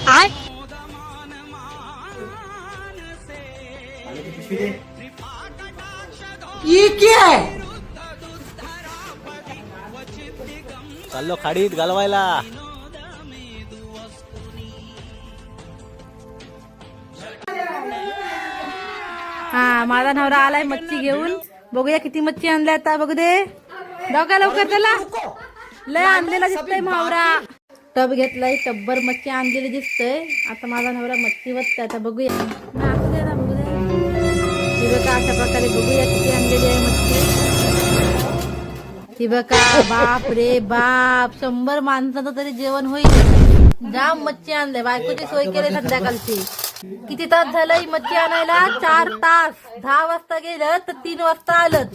I ये क्या है? चाललो खाडीत घालवायला. हा माझा नवरा आलाय मच्छी घेऊन. बघूया किती मच्छी आणल्या आता. बघू दे डोका लवकर त्याला. लय आणलेला दिसतोय मावरा. टब घेतलाय. टब्बर मच्छी आणलेली दिसतय. आता माझा नवरा मच्छी वतते. आता बघूया. नाचू दे ना, बघू दे. ही बघा अशा प्रकारे बघूया किती आणलेली आहे मच्छी. ही बघा बाप रे बाप 100 माणसाचं तरी जेवण होईल. जाम मच्छी आणले. बायकोची सोय केली संध्याकाळची. किती तास झालं ही मच्छी आणायला? 4 तास. 10 वाजता गेलं तर 3 वाजता आलं.